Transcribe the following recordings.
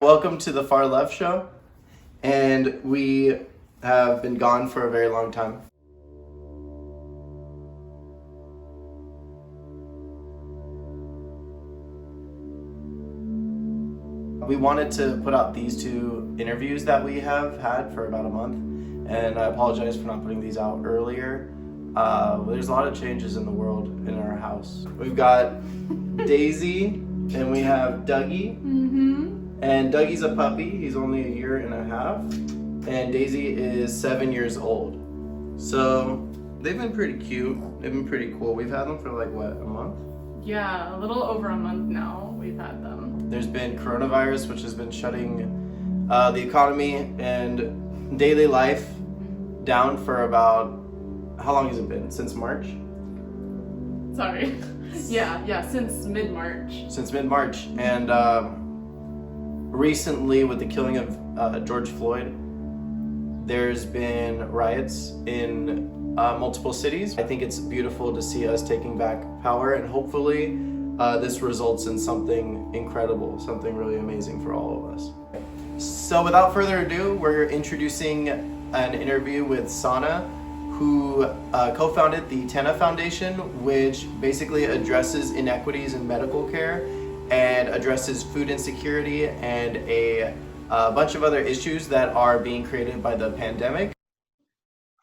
Welcome to the Far Left Show, and we have been gone for a very long time. We wanted to put out these two interviews that we have had for about a month, and I apologize for not putting these out earlier. There's a lot of changes in the world in our house. We've got Daisy, and we have Dougie. And Dougie's a puppy. He's only a year and a half. And Daisy is 7 years old. So they've been pretty cute. They've been pretty cool. We've had them for like, what, a month? Yeah, a little over a month now we've had them. There's been coronavirus, which has been shutting the economy and daily life down for about, how long has it been? Since March? Sorry. Yeah, since mid-March. Since mid-March. And recently, with the killing of George Floyd, there's been riots in multiple cities. I think it's beautiful to see us taking back power, and hopefully this results in something incredible, something really amazing for all of us. So without further ado, we're introducing an interview with Sana, who co-founded the Tena Foundation, which basically addresses inequities in medical care and addresses food insecurity and a bunch of other issues that are being created by the pandemic.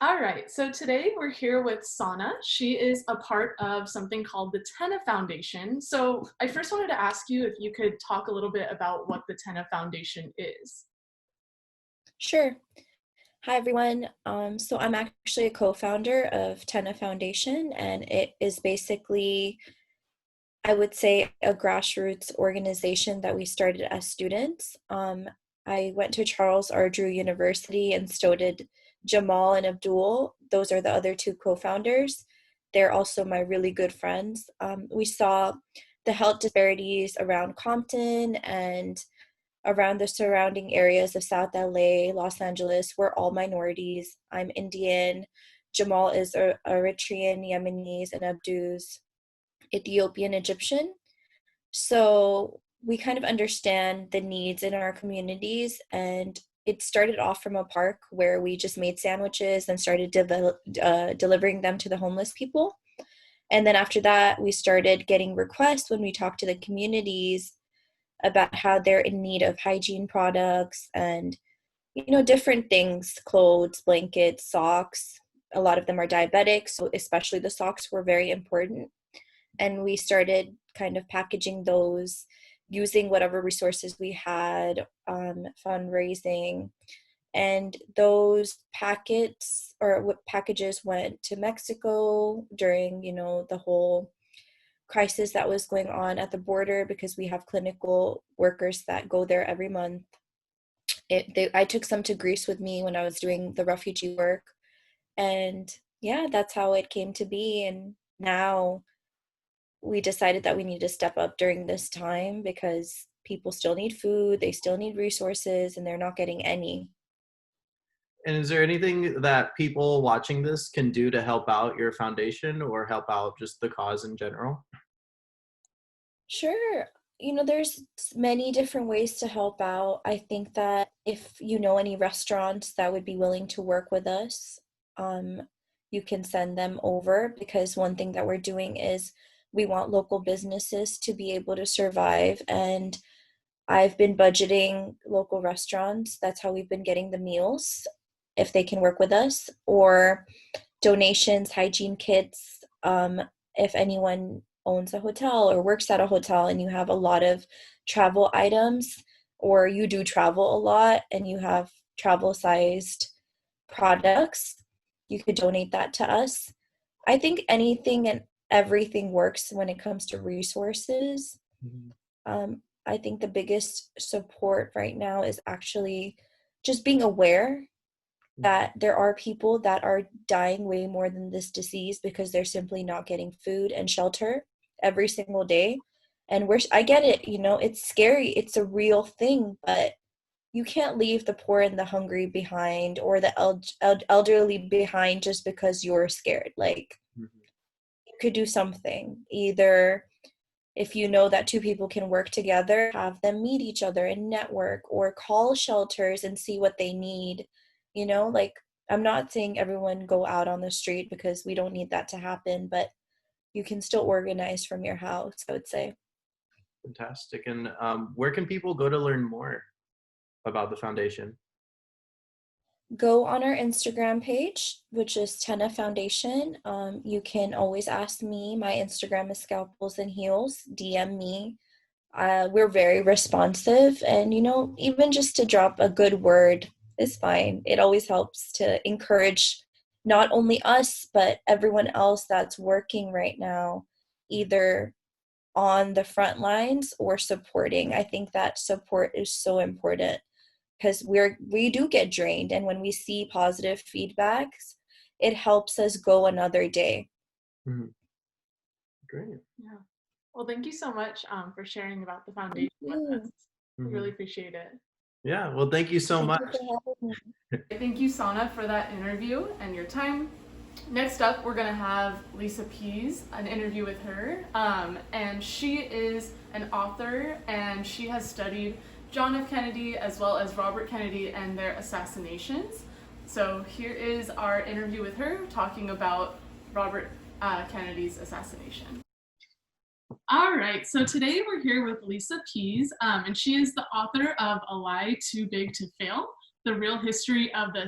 All right, so today we're here with Sana. She is a part of something called the Tena Foundation. So I first wanted to ask you if you could talk a little bit about what the Tena Foundation is. Sure. Hi, everyone. So I'm actually a co-founder of Tena Foundation, and it is basically, I would say, a grassroots organization that we started as students. I went to Charles R. Drew University, and so did Jamal and Abdul. Those are the other two co-founders. They're also my really good friends. We saw the health disparities around Compton and around the surrounding areas of South LA, Los Angeles. We're all minorities. I'm Indian. Jamal is Eritrean, Yemenis, and Abdu's Ethiopian Egyptian. So we kind of understand the needs in our communities, and it started off from a park where we just made sandwiches and started delivering them to the homeless people. And then after that, we started getting requests when we talked to the communities about how they're in need of hygiene products and, different things, clothes, blankets, socks. A lot of them are diabetic, so especially the socks were very important. And we started kind of packaging those using whatever resources we had, fundraising. And those packages went to Mexico during, the whole crisis that was going on at the border, because we have clinical workers that go there every month. I took some to Greece with me when I was doing the refugee work. And yeah, that's how it came to be. And now we decided that we need to step up during this time because people still need food, they still need resources, and they're not getting any. And is there anything that people watching this can do to help out your foundation or help out just the cause in general? Sure. There's many different ways to help out. I think that if you know any restaurants that would be willing to work with us, you can send them over, because one thing that we're doing is we want local businesses to be able to survive. And I've been budgeting local restaurants. That's how we've been getting the meals, if they can work with us, or donations, hygiene kits. If anyone owns a hotel or works at a hotel and you have a lot of travel items, or you do travel a lot and you have travel sized products, you could donate that to us. I think anything and everything works when it comes to resources. I think the biggest support right now is actually just being aware that there are people that are dying way more than this disease because they're simply not getting food and shelter every single day. And I get it, it's scary, it's a real thing, but you can't leave the poor and the hungry behind, or the elderly behind, just because you're scared. Like, you could do something. Either if you know that two people can work together, have them meet each other and network, or call shelters and see what they need. You know, like, I'm not saying everyone go out on the street, because we don't need that to happen, but you can still organize from your house, I would say. Fantastic. And where can people go to learn more about the foundation? Go on our Instagram page, which is Tena Foundation. You can always ask me. My Instagram is Scalpels and Heels. DM me. We're very responsive, and even just to drop a good word is fine. It always helps to encourage not only us, but everyone else that's working right now, either on the front lines or supporting. I think that support is so important, because we do get drained, and when we see positive feedbacks, it helps us go another day. Mhm. Great. Yeah. Well, thank you so much for sharing about the foundation with us. We really appreciate it. Yeah, well, thank you so Thank much. you for having me. Thank you, Sana, for that interview and your time. Next up, we're going to have Lisa Pease, an interview with her. And she is an author, and she has studied John F. Kennedy as well as Robert Kennedy and their assassinations. So here is our interview with her talking about Robert Kennedy's assassination. All right, so today we're here with Lisa Pease, and she is the author of A Lie Too Big to Fail, the real history of the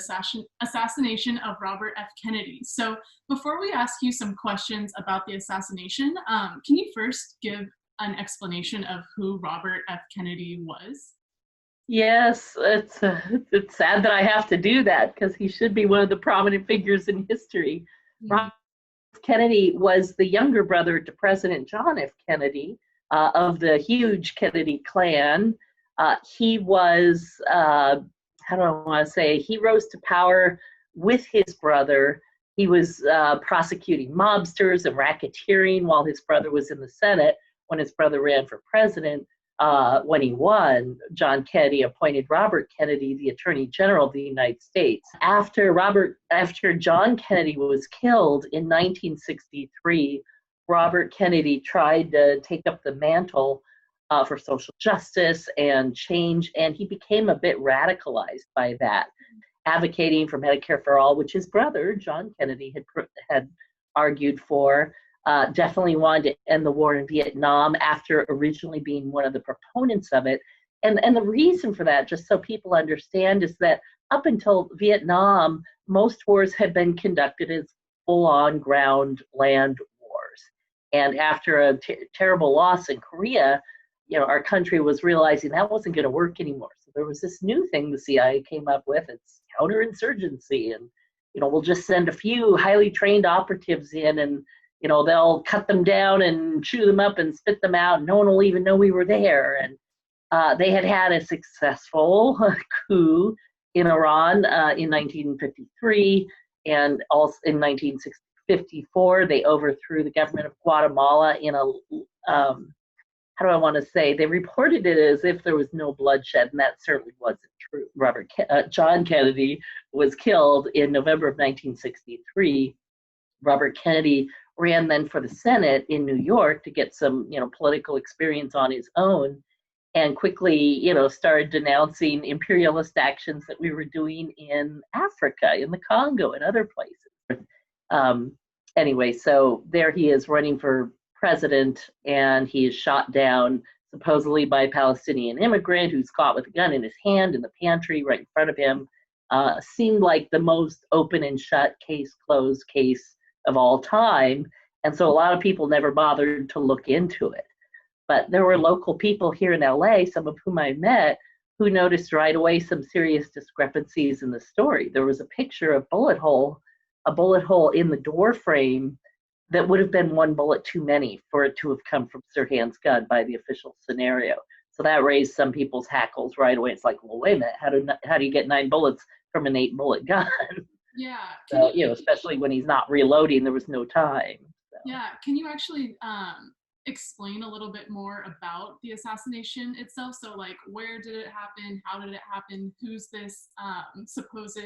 assassination of Robert F. Kennedy. So before we ask you some questions about the assassination, can you first give an explanation of who Robert F. Kennedy was? Yes, it's sad that I have to do that, because he should be one of the prominent figures in history. Robert Kennedy was the younger brother to President John F. Kennedy of the huge Kennedy clan. He was, how do I want to say, he rose to power with his brother. He was prosecuting mobsters and racketeering while his brother was in the Senate. When his brother ran for president, when he won, John Kennedy appointed Robert Kennedy the Attorney General of the United States. After John Kennedy was killed in 1963, Robert Kennedy tried to take up the mantle for social justice and change, and he became a bit radicalized by that, advocating for Medicare for all, which his brother, John Kennedy, had argued for. Definitely wanted to end the war in Vietnam after originally being one of the proponents of it. And the reason for that, just so people understand, is that up until Vietnam, most wars had been conducted as full-on ground land wars. And after a terrible loss in Korea, our country was realizing that wasn't going to work anymore. So there was this new thing the CIA came up with. It's counterinsurgency. And, we'll just send a few highly trained operatives in, and they'll cut them down and chew them up and spit them out. No one will even know we were there. And they had a successful coup in Iran in 1953, and also in 1954 they overthrew the government of Guatemala in a how do I want to say? They reported it as if there was no bloodshed, and that certainly wasn't true. John Kennedy was killed in November of 1963. Robert Kennedy ran then for the Senate in New York to get some, political experience on his own, and quickly, started denouncing imperialist actions that we were doing in Africa, in the Congo, and other places. Anyway, so there he is running for president, and he is shot down supposedly by a Palestinian immigrant who's caught with a gun in his hand in the pantry right in front of him. Seemed like the most open and shut closed case of all time. And so a lot of people never bothered to look into it. But there were local people here in LA, some of whom I met, who noticed right away some serious discrepancies in the story. There was a picture of a bullet hole in the door frame that would have been one bullet too many for it to have come from Sirhan's gun by the official scenario. So that raised some people's hackles right away. It's like, well, wait a minute, how do you get 9 bullets from an 8-bullet gun? Yeah. So, especially when he's not reloading, there was no time. So. Yeah. Can you actually explain a little bit more about the assassination itself? So, like, where did it happen? How did it happen? Who's this supposed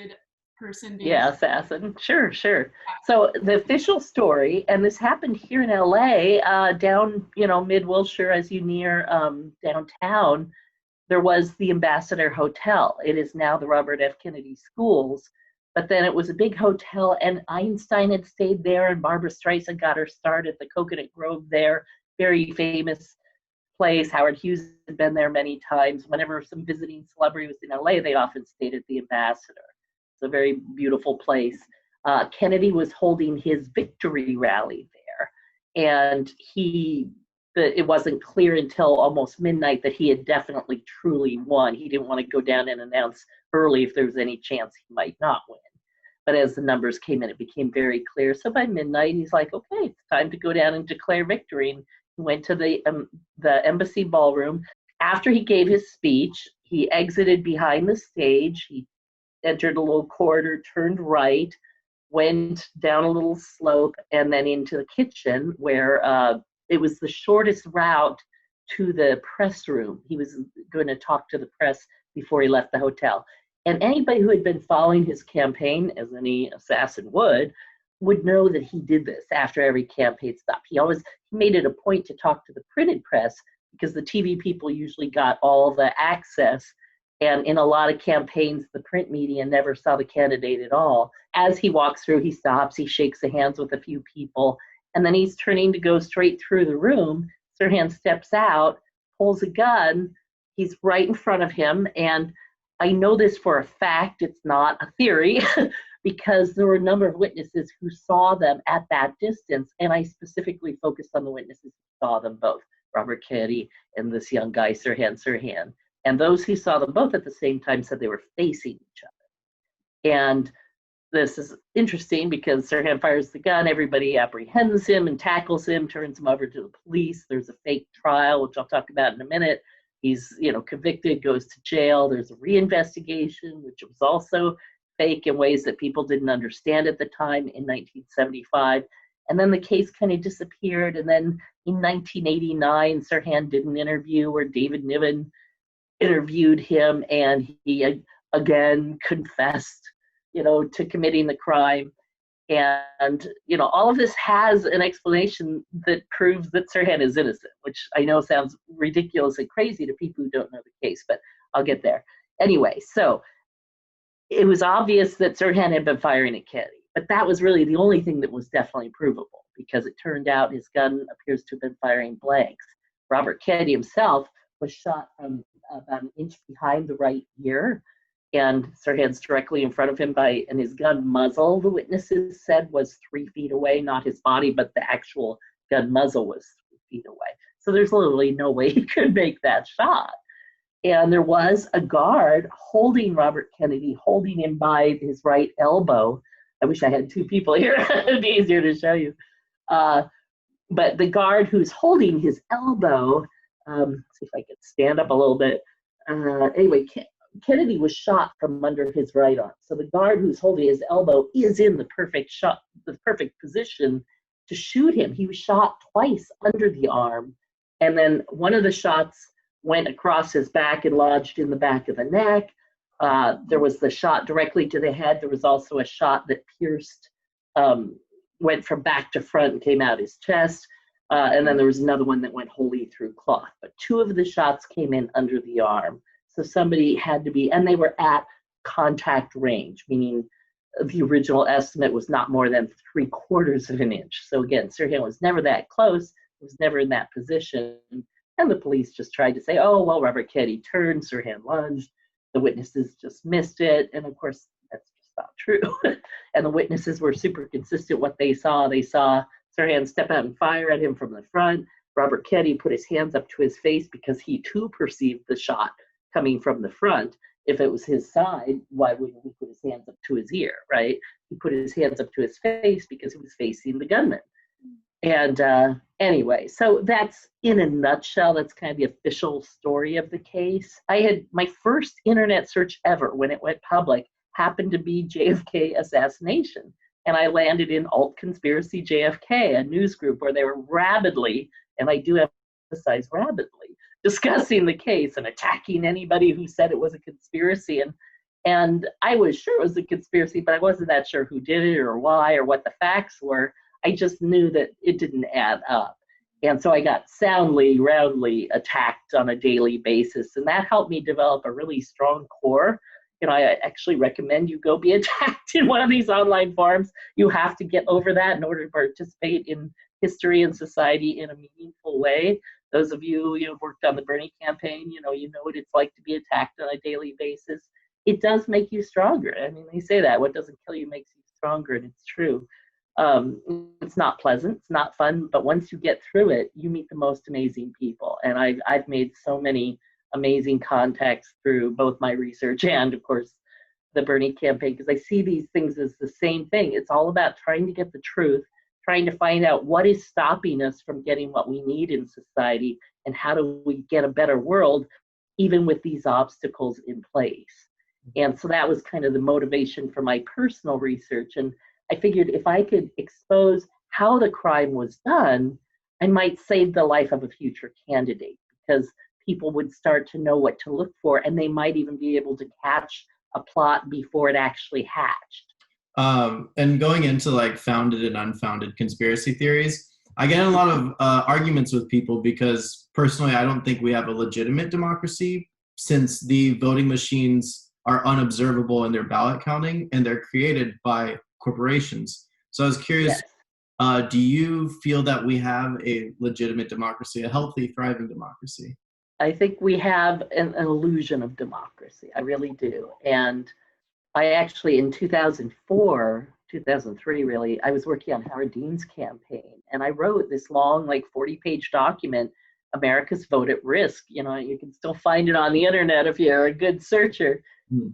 person being Yeah, assassin. Sure, sure. So the official story, and this happened here in LA, down, mid Wilshire as you near downtown, there was the Ambassador Hotel. It is now the Robert F. Kennedy Schools. But then it was a big hotel, and Einstein had stayed there, and Barbara Streisand got her start at the Coconut Grove there, very famous place. Howard Hughes had been there many times. Whenever some visiting celebrity was in LA, they often stayed at the Ambassador. It's a very beautiful place. Kennedy was holding his victory rally there, and it wasn't clear until almost midnight that he had definitely truly won. He didn't want to go down and announce early if there was any chance he might not win. But as the numbers came in, it became very clear. So by midnight, he's like, okay, it's time to go down and declare victory. And he went to the embassy ballroom. After he gave his speech, he exited behind the stage. He entered a little corridor, turned right, went down a little slope, and then into the kitchen where it was the shortest route to the press room. He was going to talk to the press before he left the hotel. And anybody who had been following his campaign, as any assassin would know that he did this after every campaign stop. He made it a point to talk to the printed press because the TV people usually got all the access. And in a lot of campaigns, the print media never saw the candidate at all. As he walks through, he stops, he shakes hands with a few people, and then he's turning to go straight through the room. Sirhan steps out, pulls a gun. He's right in front of him. And I know this for a fact, it's not a theory, because there were a number of witnesses who saw them at that distance. And I specifically focused on the witnesses who saw them both, Robert Kennedy and this young guy, Sirhan. And those who saw them both at the same time said they were facing each other. And this is interesting because Sirhan fires the gun, everybody apprehends him and tackles him, turns him over to the police. There's a fake trial, which I'll talk about in a minute. He's, convicted, goes to jail. There's a reinvestigation, which was also fake in ways that people didn't understand at the time in 1975. And then the case kind of disappeared. And then in 1989, Sirhan did an interview where David Niven interviewed him, and he again confessed, to committing the crime. And, all of this has an explanation that proves that Sirhan is innocent, which I know sounds ridiculous and crazy to people who don't know the case, but I'll get there. Anyway, so it was obvious that Sirhan had been firing at Kennedy, but that was really the only thing that was definitely provable, because it turned out his gun appears to have been firing blanks. Robert Kennedy himself was shot from about an inch behind the right ear, and Sirhan's directly in front of him and his gun muzzle, the witnesses said, was 3 feet away, not his body, but the actual gun muzzle was 3 feet away. So there's literally no way he could make that shot. And there was a guard holding Robert Kennedy, holding him by his right elbow. I wish I had two people here. It'd be easier to show you. But the guard who's holding his elbow, see if I can stand up a little bit. Anyway, Kennedy was shot from under his right arm. So the guard who's holding his elbow is in the perfect position to shoot him. He was shot twice under the arm. And then one of the shots went across his back and lodged in the back of the neck. There was the shot directly to the head. There was also a shot that pierced, went from back to front and came out his chest. And then there was another one that went wholly through cloth. But two of the shots came in under the arm. So somebody had to be, and they were at contact range, meaning the original estimate was not more than 3/4 of an inch. So again, Sirhan was never that close, was never in that position. And the police just tried to say, oh, well, Robert Kennedy turned, Sirhan lunged. The witnesses just missed it. And of course, that's just not true. And the witnesses were super consistent what they saw. They saw Sirhan step out and fire at him from the front. Robert Kennedy put his hands up to his face because he too perceived the shot coming from the front. If it was his side, why wouldn't he put his hands up to his ear, right? He put his hands up to his face because he was facing the gunman. And anyway, so that's in a nutshell, that's kind of the official story of the case. I had my first internet search ever when it went public happened to be JFK assassination. And I landed in Alt Conspiracy JFK, a news group where they were rabidly, and I do emphasize rabidly, discussing the case and attacking anybody who said it was a conspiracy. And And I was sure it was a conspiracy, but I wasn't that sure who did it or why or what the facts were. I just knew that it didn't add up. And so I got soundly, roundly attacked on a daily basis. And that helped me develop a really strong core. I actually recommend you go be attacked in one of these online forums. You have to get over that in order to participate in history and society in a meaningful way. Those of you who worked on the Bernie campaign, you know what it's like to be attacked on a daily basis. It does make you stronger. I mean, they say that what doesn't kill you makes you stronger, and it's true. It's not pleasant, it's not fun, but once you get through it, you meet the most amazing people. And I've made so many amazing contacts through both my research and, of course, the Bernie campaign, because I see these things as the same thing. It's all about trying to get the truth, trying to find out what is stopping us from getting what we need in society, and how do we get a better world even with these obstacles in place. And so that was kind of the motivation for my personal research. And I figured if I could expose how the crime was done, I might save the life of a future candidate, because people would start to know what to look for, and they might even be able to catch a plot before it actually hatched. And going into like founded and unfounded conspiracy theories, I get in a lot of arguments with people because personally, I don't think we have a legitimate democracy, since the voting machines are unobservable in their ballot counting and they're created by corporations. So I was curious, Yes. Do you feel that we have a legitimate democracy, a healthy, thriving democracy? I think we have an illusion of democracy. I really do. And I actually, in 2004, 2003 really, I was working on Howard Dean's campaign, and I wrote this long, like 40-page document, America's Vote at Risk. You can still find it on the internet if you're a good searcher.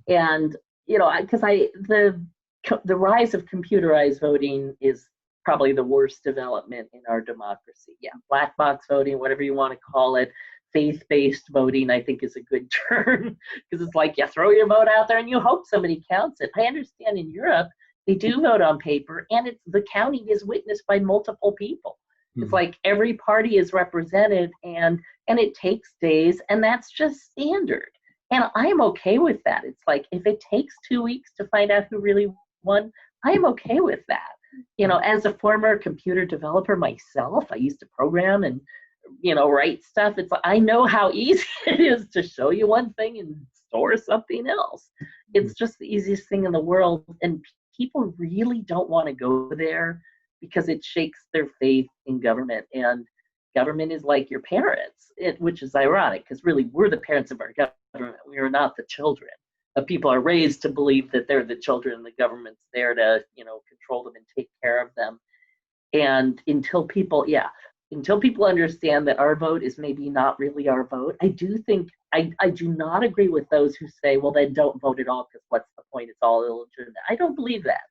And, because the rise of computerized voting is probably the worst development in our democracy. Yeah, black box voting, whatever you want to call it. Faith-based voting, I think, is a good term, because it's like you throw your vote out there and you hope somebody counts it. I understand in Europe, they do vote on paper, and the counting is witnessed by multiple people. It's like every party is represented, and it takes days, and that's just standard. And I'm okay with that. It's like, if it takes 2 weeks to find out who really won, I'm okay with that. As a former computer developer myself, I used to program and, write stuff. It's like, I know how easy it is to show you one thing and store something else. It's just the easiest thing in the world. And people really don't want to go there because it shakes their faith in government. And government is like your parents, which is ironic, because really we're the parents of our government. We are not the children. People are raised to believe that they're the children and the government's there to, control them and take care of them. And until people understand that our vote is maybe not really our vote, I do not agree with those who say, well, then don't vote at all, because what's the point? It's all illegitimate. I don't believe that.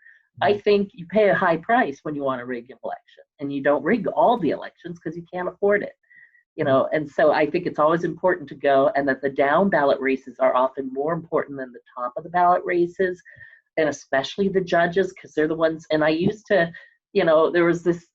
I think you pay a high price when you want to rig an election, and you don't rig all the elections because you can't afford it. And so I think it's always important to go, and that the down ballot races are often more important than the top of the ballot races, and especially the judges, because they're the ones. And I used to, there was this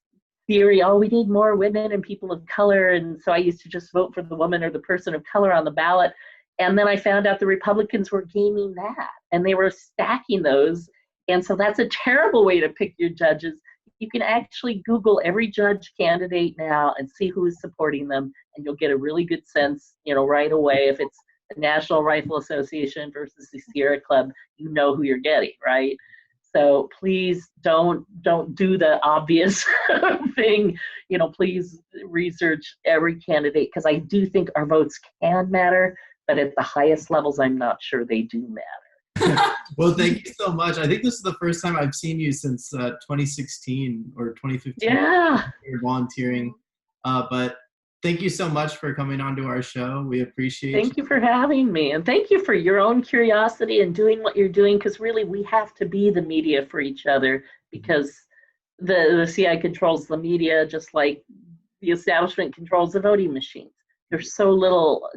theory, we need more women and people of color. And so I used to just vote for the woman or the person of color on the ballot. And then I found out the Republicans were gaming that, and they were stacking those. And so that's a terrible way to pick your judges. You can actually Google every judge candidate now and see who is supporting them, and you'll get a really good sense, right away. If it's the National Rifle Association versus the Sierra Club, you know who you're getting, right? So please don't do the obvious thing. Please research every candidate, because I do think our votes can matter, but at the highest levels, I'm not sure they do matter. Well, thank you so much. I think this is the first time I've seen you since 2016 or 2015. Yeah. You're volunteering. But thank you so much for coming on to our show. We appreciate Thank you for having me. And thank you for your own curiosity and doing what you're doing, because really we have to be the media for each other, because the CI controls the media just like the establishment controls the voting machines. There's so little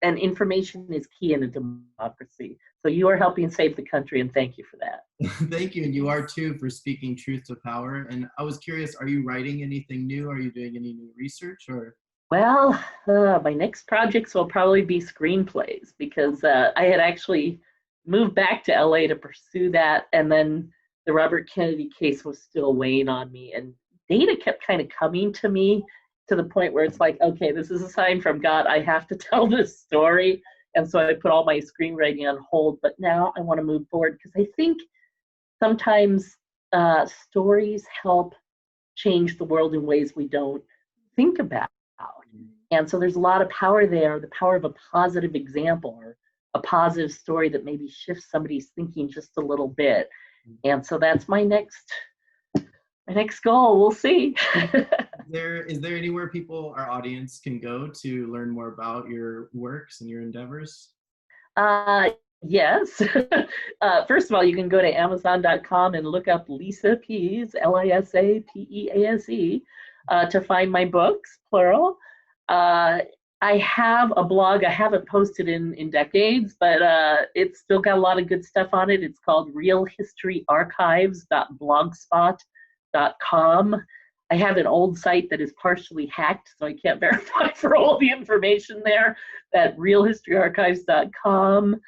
and information is key in a democracy. So you are helping save the country, and thank you for that. Thank you, and you are too, for speaking truth to power. And I was curious, are you writing anything new? Are you doing any new research? Or? Well, my next projects will probably be screenplays, because I had actually moved back to LA to pursue that. And then the Robert Kennedy case was still weighing on me. And data kept kind of coming to me to the point where it's like, okay, this is a sign from God. I have to tell this story. And so I put all my screenwriting on hold. But now I want to move forward because I think sometimes stories help change the world in ways we don't think about. And so there's a lot of power there, the power of a positive example or a positive story that maybe shifts somebody's thinking just a little bit. And so that's my next goal. We'll see. Is there anywhere our audience can go to learn more about your works and your endeavors? Yes. First of all, you can go to Amazon.com and look up Lisa Pease, LISAPEASE, to find my books, plural. I have a blog I haven't posted in decades, but it's still got a lot of good stuff on it. It's called realhistoryarchives.blogspot.com. I have an old site that is partially hacked, so I can't verify for all the information there, at realhistoryarchives.com.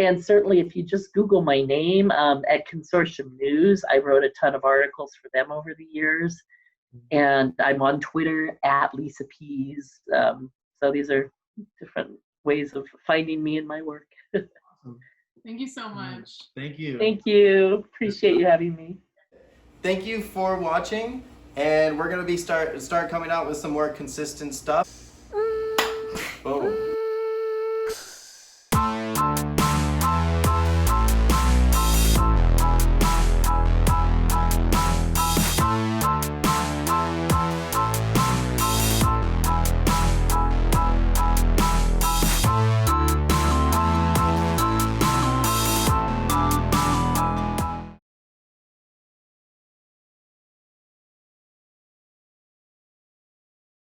And certainly if you just Google my name at Consortium News, I wrote a ton of articles for them over the years. And I'm on Twitter at Lisa Pease. So these are different ways of finding me and my work. Awesome. Thank you so much. Thank you. Thank you. Appreciate you having me. Thank you for watching, and we're gonna be start coming out with some more consistent stuff. Boom.